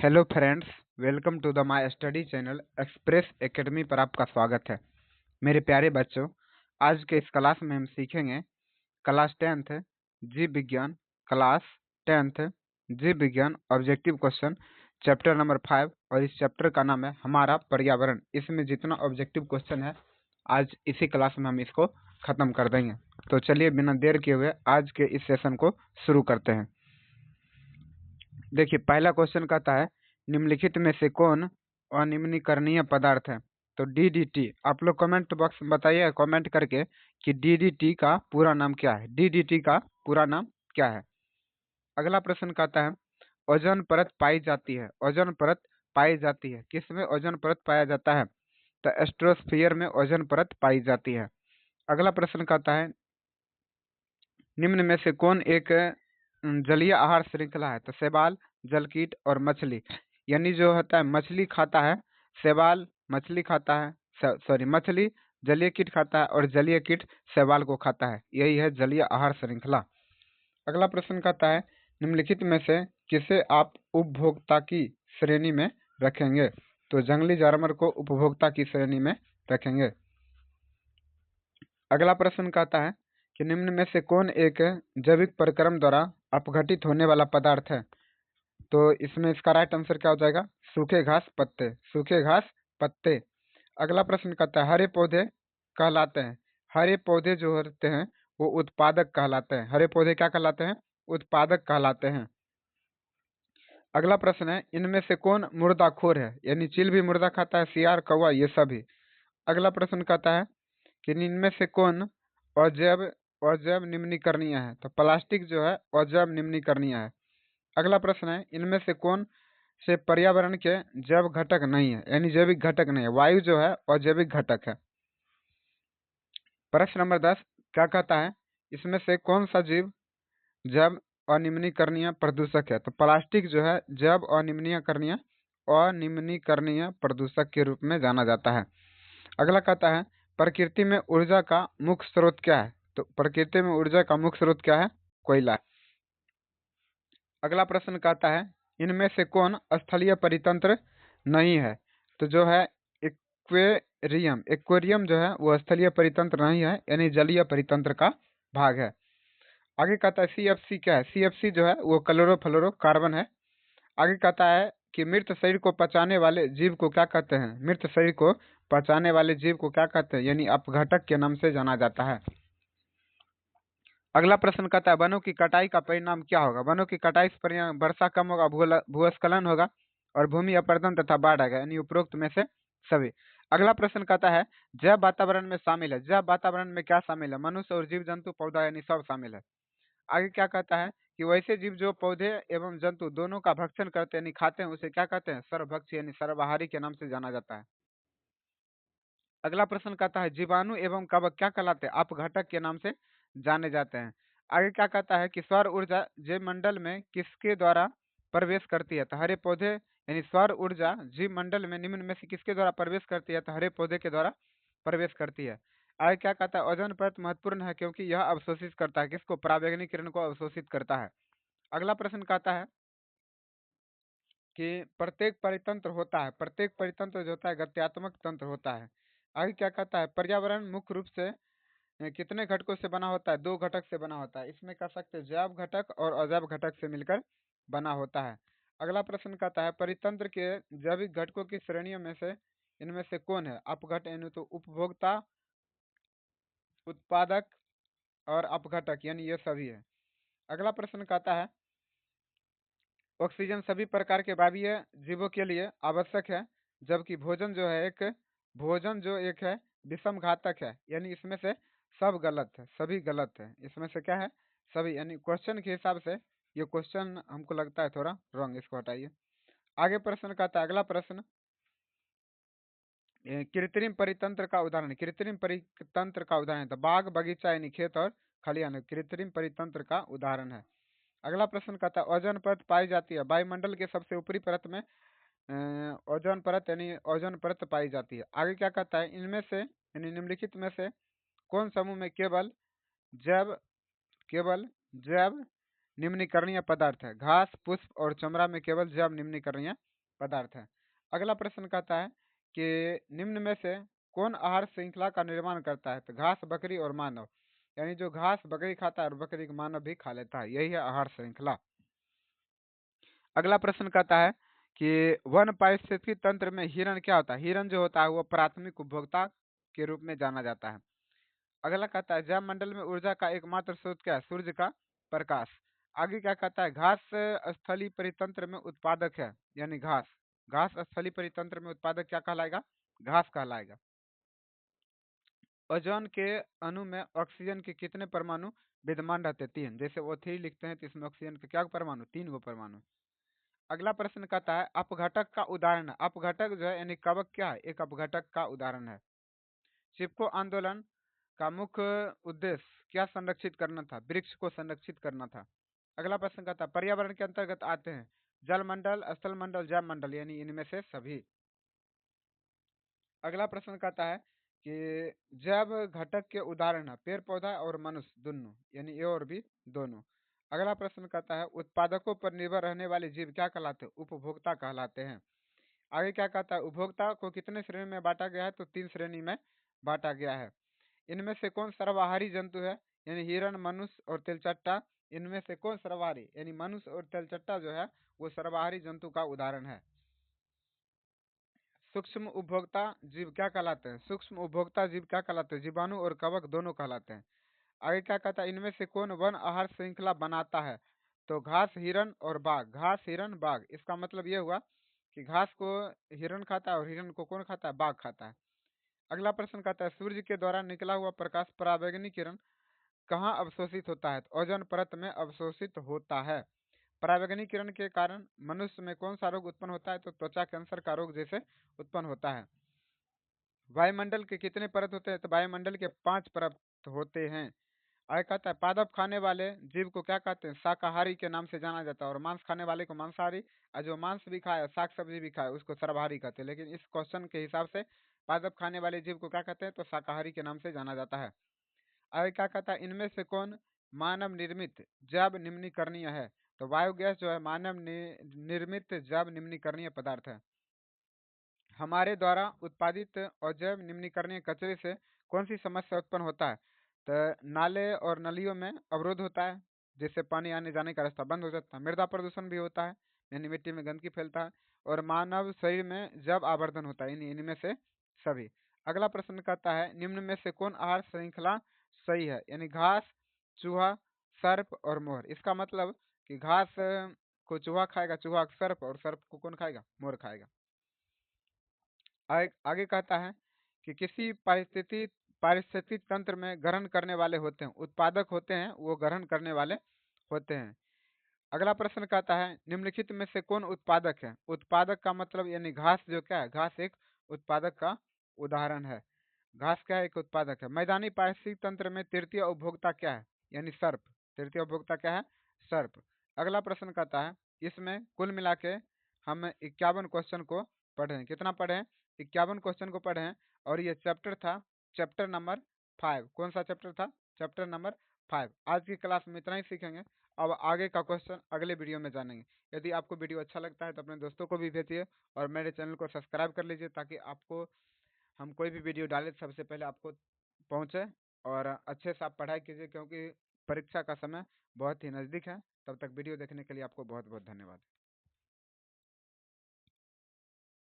Hello friends, welcome to the my study channel express academy पर आपका स्वागत है। मेरे प्यारे बच्चों, आज के इस क्लास में हम सीखेंगे क्लास 10th जीव विज्ञान ऑब्जेक्टिव क्वेश्चन चैप्टर नंबर 5 और इस चैप्टर का नाम है हमारा पर्यावरण। इसमें जितना ऑब्जेक्टिव क्वेश्चन है आज इसी क्लास में हम इसको खत्म कर देंगे। तो चलिए बिना देर किए हुए आज के इस सेशन को शुरू करते हैं। देखिए, पहला क्वेश्चन कहता है निम्नलिखित में से कौन अनिम्नीकरणीय पदार्थ है। तो डीडीटी, आप लोग कमेंट बॉक्स में बताइए कमेंट करके कि डीडीटी का पूरा नाम क्या है। डीडीटी का पूरा नाम क्या है। अगला प्रश्न कहता है ओजोन परत पाई जाती है। ओजोन परत पाई जाती है, किसमें ओजोन परत पाया जाता है। तो एस्ट्रोस्फीयर में ओजोन परत पाई जाती है। अगला प्रश्न कहता है निम्न में से कौन एक जलीय आहार श्रृंखला है। तो शैवाल, जलकीट और मछली, यानी जो होता है मछली खाता है, शैवाल मछली खाता है, मछली जलीय कीट खाता है और जलीय कीट शैवाल को खाता है। यही है जलीय आहार श्रृंखला। अगला प्रश्न कहता है निम्नलिखित में से किसे आप उपभोक्ता की श्रेणी में रखेंगे। तो जंगली जानवर को उपभोक्ता की श्रेणी में रखेंगे। अगला प्रश्न कहता है कि निम्न में से कौन एक जैविक परिक्रम द्वारा अपघटित होने वाला पदार्थ है। तो इसमें इसका राइट आंसर क्या हो जाएगा, सूखे घास पत्ते, सूखे घास पत्ते। अगला प्रश्न कहता है हरे पौधे कहलाते हैं। हरे पौधे जो होते हैं वो उत्पादक कहलाते हैं। हरे पौधे क्या कहलाते हैं, उत्पादक कहलाते हैं। अगला प्रश्न है इनमें से कौन मुर्दाखोर है, यानी चील भी मुर्दा खाता है, सियार, कौवा, ये सभी। अगला प्रश्न कहता है कि इनमें से कौन अजैव अजैव निम्नीकरणीय है। तो प्लास्टिक जो है अजैव निम्नीकरणीय है। अगला प्रश्न है इनमें से कौन से पर्यावरण के जैव घटक नहीं है, यानी जैविक घटक नहीं है। वायु जो है अजैविक घटक है। प्रश्न नंबर 10 क्या कहता है इसमें से कौन सा जीव जैव अनिम्नीकरणीय प्रदूषक है। तो प्लास्टिक जो है जैव अनिम्नीकरणीय प्रदूषक के रूप में जाना जाता है। अगला कहता है प्रकृति में ऊर्जा का मुख्य स्रोत क्या है। तो प्रकृति में ऊर्जा का मुख्य स्रोत क्या है, कोयला। अगला प्रश्न कहता है इनमें से कौन स्थलीय परितंत्र नहीं है। तो जो है एक्वेरियम, एक्वेरियम जो है वो स्थलीय परितंत्र नहीं है, यानी जलीय परितंत्र का भाग है। आगे कहता है सीएफसी क्या है। सीएफसी जो है वो क्लोरोफ्लोरोकार्बन है। आगे कहता है कि मृत शरीर को पचाने वाले जीव को क्या कहते हैं। मृत शरीर को पचाने वाले जीव को क्या कहते हैं, यानी अपघटक के नाम से जाना जाता है। अगला प्रश्न कहता है वनों की कटाई का परिणाम क्या होगा। वनों की कटाई से परिणाम वर्षा कम होगा, भूस्खलन होगा और भूमि अपरदन तथा बाढ़ आएगा, यानी उपरोक्त में से सभी। अगला प्रश्न कहता है जैव वातावरण में शामिल है। जैव वातावरण में क्या शामिल है, मनुष्य और जीव जंतु पौधा यानी सब शामिल है। आगे क्या कहता है कि वैसे जीव जो पौधे एवं जंतु दोनों का भक्षण करते हैं यानी खाते हैं उसे क्या कहते हैं, सर्वभक्षी यानी सर्वाहारी के नाम से जाना जाता है। अगला प्रश्न कहता है जीवाणु एवं कवक क्या कहलाते हैं, अपघटक के नाम से जाने जाते हैं। आगे क्या कहता है कि सौर ऊर्जा जीव मंडल में किसके द्वारा प्रवेश करती है। तो हरे पौधे यानी सौर ऊर्जा जीव मंडल में निम्न में से किसके द्वारा प्रवेश करती है। तो हरे पौधे के द्वारा प्रवेश करती है। आगे क्या कहता है ओजोन परत महत्वपूर्ण है क्योंकि यह अवशोषित करता है, किसको, पराबैंगनी किरण को अवशोषित करता है। अगला प्रश्न कहता है कि प्रत्येक परितंत्र होता है, प्रत्येक परितंत्र जो होता है गत्यात्मक तंत्र होता है। आगे क्या कहता है पर्यावरण मुख्य रूप से कितने घटकों से बना होता है, दो घटक से बना होता है। इसमें कह सकते हैं जैव घटक और अजैव घटक से मिलकर बना होता है। अगला प्रश्न कहता है परितंत्र के जैविक घटकों की श्रेणियों में से इनमें से कौन है अपघटक, यानी तो उपभोक्ता, उत्पादक और अपघटक, यानी ये सभी है। अगला प्रश्न कहता है ऑक्सीजन सभी प्रकार के वायवीय जीवों के लिए आवश्यक है, जबकि भोजन जो एक है विषम घातक है, यानी इसमें से सब गलत है, सभी गलत है। इसमें से क्या है, सभी, यानी क्वेश्चन के हिसाब से ये क्वेश्चन हमको लगता है थोड़ा रॉन्ग, इसको हटाइए। आगे प्रश्न कहता है अगला प्रश्न कृत्रिम परितंत्र का उदाहरण। कृत्रिम परितंत्र का उदाहरण है तो बाग बगीचा यानी खेत और खलिहान कृत्रिम परितंत्र का उदाहरण है। अगला प्रश्न कहता है ओजोन परत पाई जाती है। वायुमंडल के सबसे ऊपरी परत में ओजोन परत यानी ओजोन परत पाई जाती है। आगे क्या कहता है इनमें से यानी निम्नलिखित में से कौन समूह में केवल जैव निम्नीकरणीय पदार्थ है। घास, पुष्प और चमड़ा में केवल जैव निम्नीकरणीय पदार्थ है। अगला प्रश्न कहता है कि निम्न में से कौन आहार श्रृंखला का निर्माण करता है? तो घास, बकरी और मानव। यानी जो घास बकरी खाता है और बकरी का मानव भी खा लेता है, यही है आहार श्रृंखला। अगला प्रश्न कहता है कि वन पारिस्थितिकी तंत्र में हिरण क्या होता है? हिरण जो होता है वो प्राथमिक उपभोक्ता के रूप में जाना जाता है। अगला कहता है जैव मंडल में ऊर्जा का एकमात्र स्रोत क्या है? सूर्य का प्रकाश। आगे क्या कहता है? घास स्थलीय परितंत्र में उत्पादक है, यानी घास। घास स्थलीय परितंत्र में उत्पादक क्या कहलाएगा? घास कहलाएगा। ओजोन के अणु में ऑक्सीजन के कितने परमाणु विद्यमान रहते हैं? 3। जैसे O3 लिखते हैं तो इसमें ऑक्सीजन के क्या परमाणु? 3 गो परमाणु। अगला प्रश्न कहता है अपघटक का उदाहरण। अपघटक जो है यानी कवक क्या है? एक अपघटक का उदाहरण है। चिपको आंदोलन का मुख्य उद्देश्य क्या संरक्षित करना था? वृक्ष को संरक्षित करना था। अगला प्रश्न कहता है पर्यावरण के अंतर्गत आते हैं जल मंडल, स्थल मंडल, जैव मंडल, यानी इनमें से सभी। अगला प्रश्न कहता है कि जैव घटक के उदाहरण है पेड़ पौधा और मनुष्य दोनों, यानी ए और बी दोनों। अगला प्रश्न कहता है उत्पादकों पर निर्भर रहने वाले जीव क्या कहलाते हैं? उपभोक्ता कहलाते हैं। आगे क्या कहता है उपभोक्ता को कितने श्रेणी में बांटा गया है? तो 3 श्रेणी में बांटा गया है। इनमें से कौन सर्वाहारी जंतु है? यानी हिरण, मनुष्य और तेलचट्टा। इनमें से कौन सर्वाहारी, यानी मनुष्य और तेलचट्टा जो है वो सर्वाहारी जंतु का उदाहरण है। सूक्ष्म उपभोक्ता जीव क्या कहलाते हैं? सूक्ष्म उपभोक्ता जीव क्या कहलाते हैं? जीवाणु और कवक दोनों कहलाते हैं। आगे क्या कहता है इनमें से कौन वन आहार श्रृंखला बनाता है? तो घास, हिरण और बाघ। घास, हिरण, बाघ, इसका मतलब ये हुआ कि घास को हिरण खाता है और हिरण को कौन खाता है? बाघ खाता है। अगला प्रश्न कहता है सूर्य के द्वारा निकला हुआ प्रकाश पराबैंगनी किरण कहाँ अवशोषित होता है? तो ओजोन परत में अवशोषित होता है। पराबैंगनी किरण के कारण मनुष्य में कौन सा रोग उत्पन्न होता है? तो त्वचा कैंसर का रोग जैसे उत्पन्न होता है। वायुमंडल के कितने परत होते हैं? तो वायुमंडल के 5 परत होते हैं। आगे कहता है पादप खाने वाले जीव को क्या कहते हैं? शाकाहारी के नाम से जाना जाता है। और मांस खाने वाले को मांसाहारी, और जो मांस भी खाए, साग सब्जी भी खाए, उसको सर्वाहारी कहते हैं। लेकिन इस क्वेश्चन के हिसाब से पादप खाने वाले जीव को क्या कहते हैं? तो शाकाहारी के नाम से जाना जाता है। आगे क्या कहता है इनमें से कौन मानव निर्मित जैव निम्नीकरणीय है? तो बायोगैस जो है मानव निर्मित जैव निम्नीकरणीय पदार्थ है। हमारे द्वारा उत्पादित और जैव निम्नीकरणीय कचरे से कौन सी समस्या उत्पन्न होता है? तो नाले और नलियों में अवरोध होता है, जिससे पानी आने जाने का रास्ता बंद हो जाता है। मृदा प्रदूषण भी होता है, यानी मिट्टी में गंदगी फैलता है। और मानव शरीर में जैव आवर्धन होता है, यानी इनमें से सभी। अगला प्रश्न कहता है निम्न में से कौन आहार श्रृंखला सही है? यानी घास, चूहा, सर्प और मोर। इसका मतलब कि घास को चूहा खाएगा, चूहा सर्प, और सर्प को कौन खाएगा? मोर खाएगा। आगे कहता है कि किसी पारिस्थितिक तंत्र में ग्रहण करने वाले होते हैं, उत्पादक होते हैं, वो ग्रहण करने वाले होते हैं। अगला प्रश्न कहता है निम्नलिखित में से कौन उत्पादक है? उत्पादक का मतलब यानी घास जो क्या है? घास एक उत्पादक का उदाहरण है। घास क्या है? एक उत्पादक है। मैदानी पारिस्थितिक तंत्र में तृतीय उपभोक्ता क्या है? यानी सर्प। तृतीय उपभोक्ता क्या है? सर्प। अगला प्रश्न कहता है इसमें कुल मिला के हम 51 क्वेश्चन को पढ़े हैं। कितना पढ़े हैं? 51 क्वेश्चन को पढ़े हैं। और ये चैप्टर था चैप्टर नंबर 5। कौन सा चैप्टर था? Chapter number 5। आज की क्लास में इतना ही सीखेंगे। अब आगे का क्वेश्चन अगले वीडियो में जानेंगे। यदि आपको वीडियो अच्छा लगता है तो अपने दोस्तों को भी भेजिए और मेरे चैनल को सब्सक्राइब कर लीजिए, ताकि आपको हम कोई भी वीडियो डालें सबसे पहले आपको पहुंचे। और अच्छे से आप पढ़ाई कीजिए, क्योंकि परीक्षा का समय बहुत ही नज़दीक है। तब तक वीडियो देखने के लिए आपको बहुत बहुत धन्यवाद।